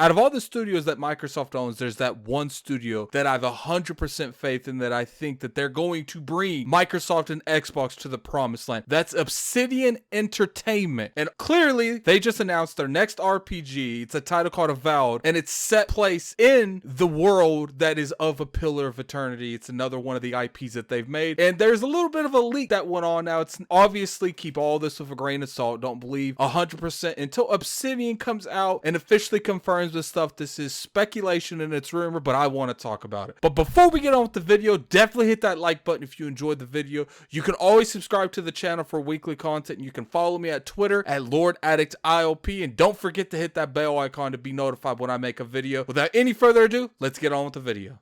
out of all the studios that Microsoft owns, there's that one studio that I have 100% faith in, that I think that they're going to bring Microsoft and Xbox to the promised land. That's Obsidian Entertainment. And clearly, they just announced their next RPG. It's a title called Avowed, and it's set place in the world that is of a Pillar of Eternity. It's another one of the IPs that they've made. And there's a little bit of a leak that went on. Now, it's obviously, keep all this with a grain of salt. Don't believe 100% until Obsidian comes out and officially confirms this stuff. This is speculation and it's rumor, but I want to talk about it. But before we get on with the video, definitely hit that like button if you enjoyed the video. You can always subscribe to the channel for weekly content, and you can follow me at Twitter at LordAddictILP, and don't forget to hit that bell icon to be notified when I make a video. Without any further ado, let's get on with the video.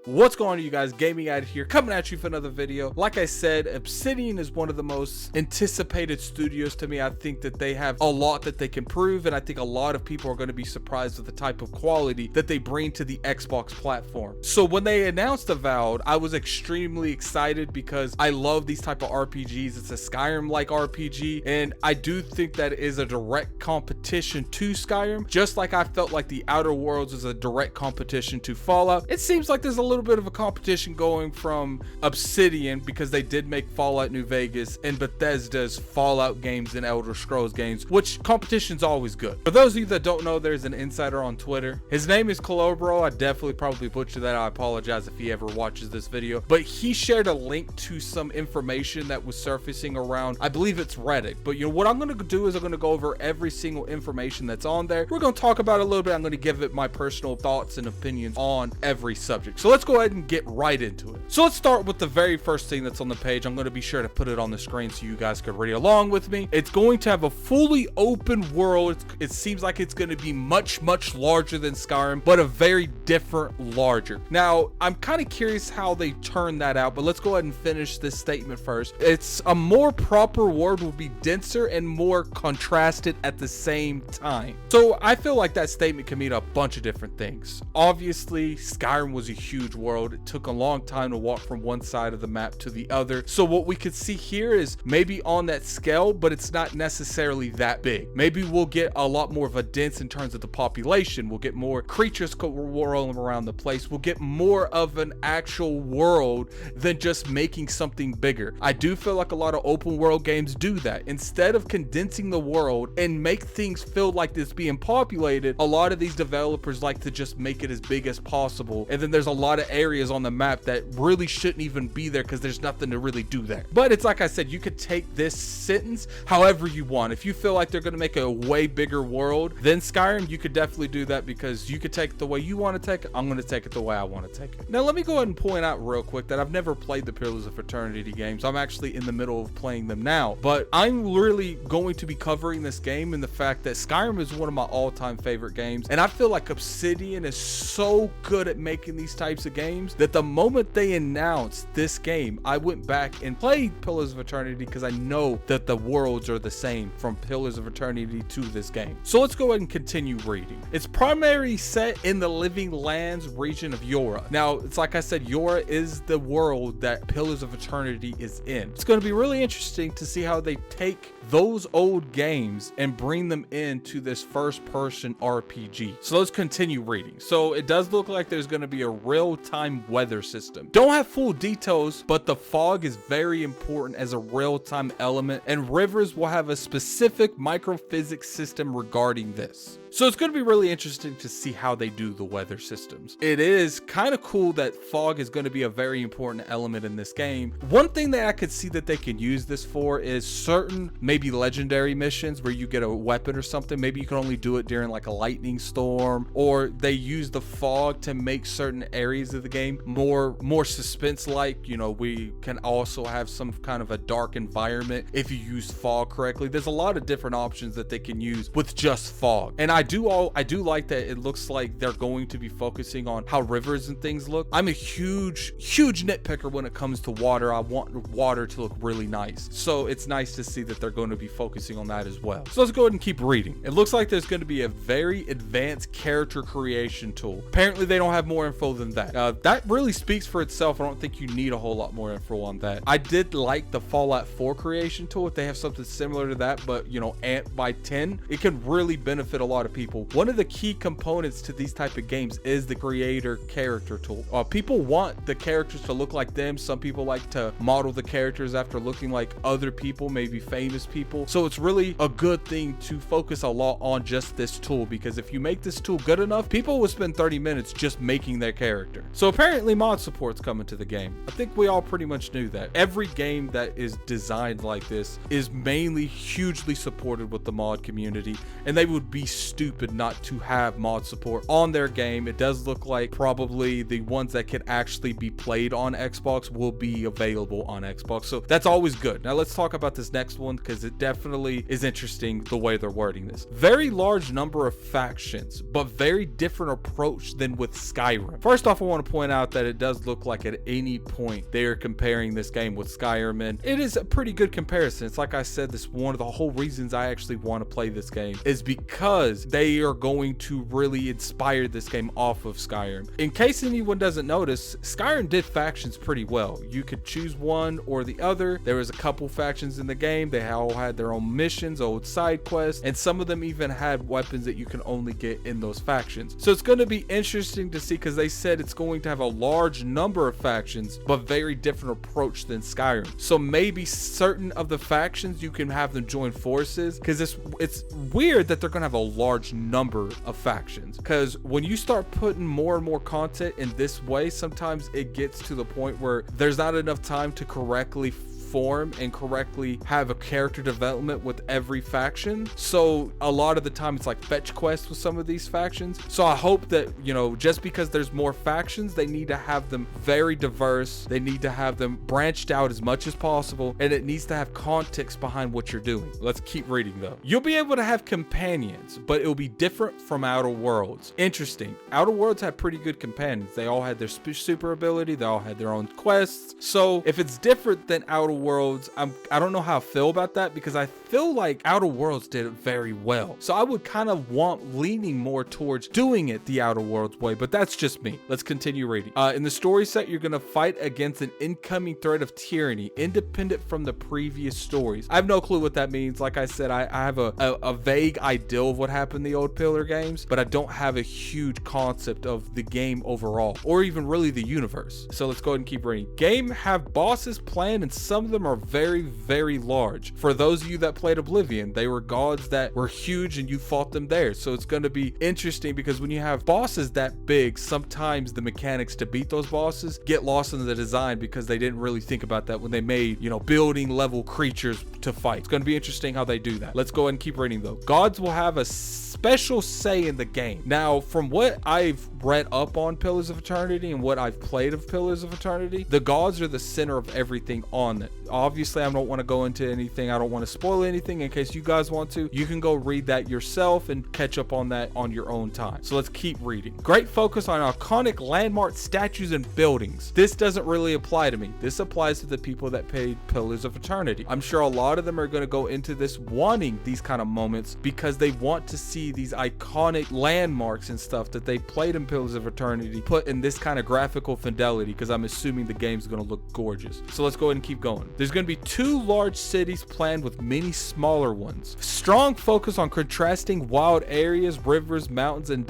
What's going on, you guys? Gaming Addict here, coming at you for another video. Like I said, Obsidian is one of the most anticipated studios to me. I think that they have a lot that they can prove, and I think a lot of people are going to be surprised with the type of quality that they bring to the Xbox platform. So when they announced Avowed, I was extremely excited because I love these type of RPGs. It's a Skyrim-like RPG, and I do think that it is a direct competition to Skyrim, just like I felt like the Outer Worlds is a direct competition to Fallout. It seems like there's a little bit of a competition going from Obsidian, because they did make Fallout New Vegas, and Bethesda's Fallout games and Elder Scrolls games, which competition's always good. For those of you that don't know, there's an insider on Twitter. His name is Colobro. I definitely probably butchered that. I apologize if he ever watches this video, but he shared a link to some information that was surfacing around, I believe it's Reddit. But you know what I'm going to do is I'm going to go over every single information that's on there. We're going to talk about it a little bit. I'm going to give it my personal thoughts and opinions on every subject. So let's go ahead and get right into it. So let's start with the very first thing that's on the page. I'm going to be sure to put it on the screen so you guys can read along with me. It's going to have a fully open world. It seems like it's going to be much larger than Skyrim, but a very different larger. Now, I'm kind of curious how they turn that out, but let's go ahead and finish this statement first. It's a more proper world, will be denser and more contrasted at the same time. So I feel like that statement can mean a bunch of different things. Obviously, Skyrim was a huge world. It took a long time to walk from one side of the map to the other. So what we could see here is maybe on that scale, but it's not necessarily that big. Maybe we'll get a lot more of a dense in terms of the population. We'll get more creatures rolling around the place. We'll get more of an actual world than just making something bigger. I do feel like a lot of open world games do that. Instead of condensing the world and make things feel like this being populated, a lot of these developers like to just make it as big as possible. And then there's a lot of areas on the map that really shouldn't even be there because there's nothing to really do there. But it's like I said, you could take this sentence however you want. If you feel like they're going to make a way bigger world than Skyrim, you could definitely do that, because you could take it the way you want to take it. I'm going to take it the way I want to take it. Now, let me go ahead and point out real quick that I've never played the Pillars of Eternity games. I'm actually in the middle of playing them now, but I'm really going to be covering this game in the fact that Skyrim is one of my all-time favorite games, and I feel like Obsidian is so good at making these types of games that the moment they announced this game, I went back and played Pillars of Eternity because I know that the worlds are the same from Pillars of Eternity to this game. So let's go ahead and continue reading. It's primarily set in the Living Lands region of Yora. Now, it's like I said, Yora is the world that Pillars of Eternity is in. It's going to be really interesting to see how they take those old games and bring them into this first-person RPG. So let's continue reading. So it does look like there's going to be a real-time weather system. Don't have full details, but the fog is very important as a real-time element, and rivers will have a specific microphysics system regarding this. So it's going to be really interesting to see how they do the weather systems. It is kind of cool that fog is going to be a very important element in this game. One thing that I could see that they can use this for is certain maybe legendary missions where you get a weapon or something. Maybe you can only do it during like a lightning storm, or they use the fog to make certain areas of the game more suspense like. You know, we can also have some kind of a dark environment if you use fog correctly. There's a lot of different options that they can use with just fog, and I I do like that it looks like they're going to be focusing on how rivers and things look. I'm a huge nitpicker when it comes to water. I want water to look really nice. So it's nice to see that they're going to be focusing on that as well. So let's go ahead and keep reading. It looks like there's going to be a very advanced character creation tool. Apparently they don't have more info than that. That really speaks for itself. I don't think you need a whole lot more info on that. I did like the Fallout 4 creation tool. If they have something similar to that, but you know, ant by 10, it can really benefit a lot of people. One of the key components to these type of games is the creator character tool. People want the characters to look like them. Some people like to model the characters after looking like other people, maybe famous people. So it's really a good thing to focus a lot on just this tool, because if you make this tool good enough, people will spend 30 minutes just making their character. So apparently mod support's coming to the game. I think we all pretty much knew that. Every game that is designed like this is mainly hugely supported with the mod community, and they would be stupid not to have mod support on their game. It does look like probably the ones that can actually be played on Xbox will be available on Xbox, so that's always good. Now let's talk about this next one, because it definitely is interesting the way they're wording this. Very large number of factions, but very different approach than with Skyrim. First off, I want to point out that it does look like at any point they are comparing this game with Skyrim, and it is a pretty good comparison. It's like I said, this one of the whole reasons I actually want to play this game is because they are going to really inspire this game off of Skyrim. In case anyone doesn't notice, Skyrim did factions pretty well. You could choose one or the other. There was a couple factions in the game. They all had their own missions, old side quests, and some of them even had weapons that you can only get in those factions. So it's going to be interesting to see, because they said it's going to have a large number of factions, but very different approach than Skyrim. So maybe certain of the factions you can have them join forces, because it's weird that they're going to have a large number of factions, because when you start putting more and more content in this way, sometimes it gets to the point where there's not enough time to correctly form and correctly have a character development with every faction. So a lot of the time it's like fetch quests with some of these factions. So I hope that, you know, just because there's more factions, they need to have them very diverse. They need to have them branched out as much as possible, and it needs to have context behind what you're doing. Let's keep reading though. You'll be able to have companions, but it'll be different from Outer Worlds. Interesting. Outer Worlds had pretty good companions. They all had their super ability. They all had their own quests. So if it's different than Outer Worlds, I don't know how I feel about that, because I feel like Outer Worlds did it very well. So I would kind of want leaning more towards doing it the Outer Worlds way, but that's just me. Let's continue reading. In the story set, you're going to fight against an incoming threat of tyranny, independent from the previous stories. I have no clue what that means. Like I said, I have a vague idea of what happened in the old Pillar games, but I don't have a huge concept of the game overall, or even really the universe. So let's go ahead and keep reading. Game have bosses planned, and some of them are very, very large. For those of you that played Oblivion, they were gods that were huge and you fought them there. So it's going to be interesting, because when you have bosses that big, sometimes the mechanics to beat those bosses get lost in the design, because they didn't really think about that when they made, you know, building level creatures to fight. It's going to be interesting how they do that. Let's go ahead and keep reading though. Gods will have a special say in the game. Now, from what I've read up on Pillars of Eternity and what I've played of Pillars of Eternity, the gods are the center of everything on it. Obviously, I don't want to go into anything. I don't want to spoil anything. In case you guys want to, you can go read that yourself and catch up on that on your own time. So let's keep reading. Great focus on iconic landmark statues and buildings. This doesn't really apply to me. This applies to the people that played Pillars of Eternity. I'm sure a lot of them are going to go into this wanting these kind of moments, because they want to see these iconic landmarks and stuff that they played in Pillars of Eternity put in this kind of graphical fidelity, because I'm assuming the game's going to look gorgeous. So let's go ahead and keep going. There's going to be 2 large cities planned with many smaller ones. Strong focus on contrasting wild areas, rivers, mountains, and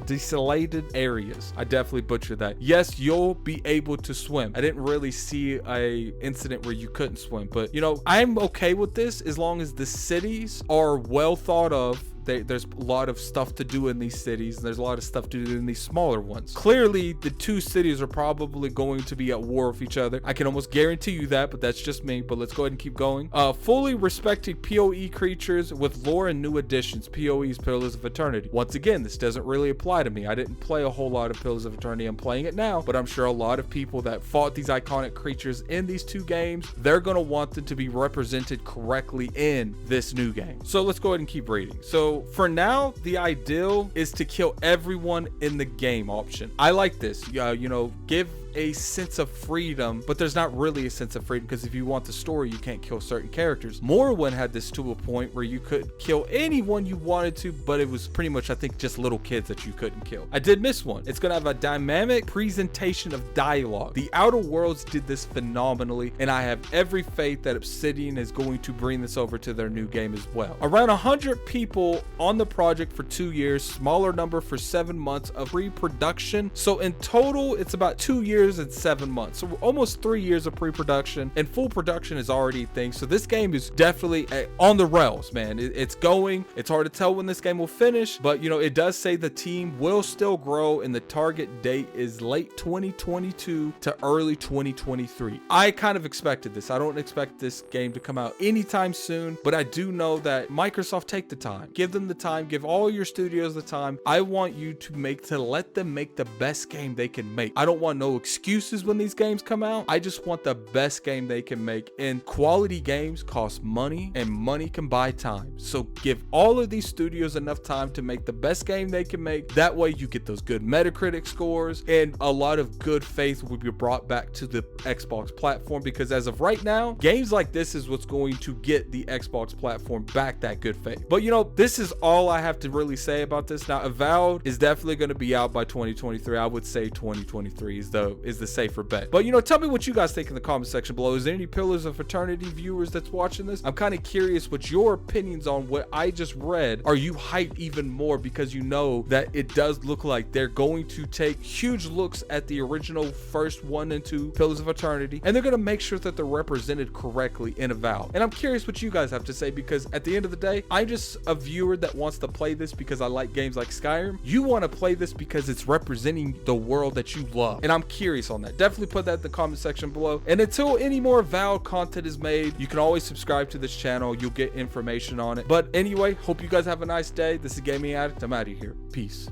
desolated areas. I definitely butchered that. Yes, you'll be able to swim. I didn't really see a incident where you couldn't swim, but you know, I'm okay with this as long as the cities are well thought of. There's a lot of stuff to do in these cities, and there's a lot of stuff to do in these smaller ones. Clearly, the 2 cities are probably going to be at war with each other. I can almost guarantee you that, but that's just me. But let's go ahead and keep going. Fully respected PoE creatures with lore and new additions. PoE's Pillars of Eternity. Once again, this doesn't really apply to me. I didn't play a whole lot of Pillars of Eternity. I'm playing it now, but I'm sure a lot of people that fought these iconic creatures in these 2 games, they're going to want them to be represented correctly in this new game. So let's go ahead and keep reading. So So for now, the ideal is to kill everyone in the game option. I like this. You know, give a sense of freedom, but there's not really a sense of freedom, because if you want the story, you can't kill certain characters. Morrowind had this to a point where you could kill anyone you wanted to, but it was pretty much, I think, just little kids that you couldn't kill. I did miss one. It's gonna have a dynamic presentation of dialogue. The Outer Worlds did this phenomenally, and I have every faith that Obsidian is going to bring this over to their new game as well. Around 100 people on the project for 2 years, smaller number for 7 months of pre-production. So in total, it's about 2 years and 7 months, so almost 3 years of pre-production, and full production is already a thing. So this game is definitely on the rails, man. It's going. It's hard to tell when this game will finish, but you know, it does say the team will still grow, and the target date is late 2022 to early 2023. I kind of expected this. I don't expect this game to come out anytime soon, but I do know that Microsoft, take the time, give them the time, give all your studios the time. I want you to let them make the best game they can make. I don't want no excuses when these games come out. I just want the best game they can make, and quality games cost money, and money can buy time. So give all of these studios enough time to make the best game they can make. That way you get those good Metacritic scores, and a lot of good faith will be brought back to the Xbox platform, because as of right now, games like this is what's going to get the Xbox platform back that good faith. But you know, this is all I have to really say about this. Now, Avowed is definitely going to be out by 2023. I would say 2023 is the safer bet. But you know, tell me what you guys think in the comment section below. Is there any Pillars of Eternity viewers that's watching this? I'm kind of curious what your opinions on what I just read. Are you hyped even more because you know that it does look like they're going to take huge looks at the original first 1 and 2 Pillars of Eternity, and they're going to make sure that they're represented correctly in Avowed? And I'm curious what you guys have to say, because at the end of the day, I'm just a viewer that wants to play this because I like games like Skyrim. You want to play this because it's representing the world that you love, and I'm curious on that. Definitely put that in the comment section below. And until any more Avowed content is made, you can always subscribe to this channel. You'll get information on it. But anyway, hope you guys have a nice day. This is Gaming Addict. I'm out of here. Peace.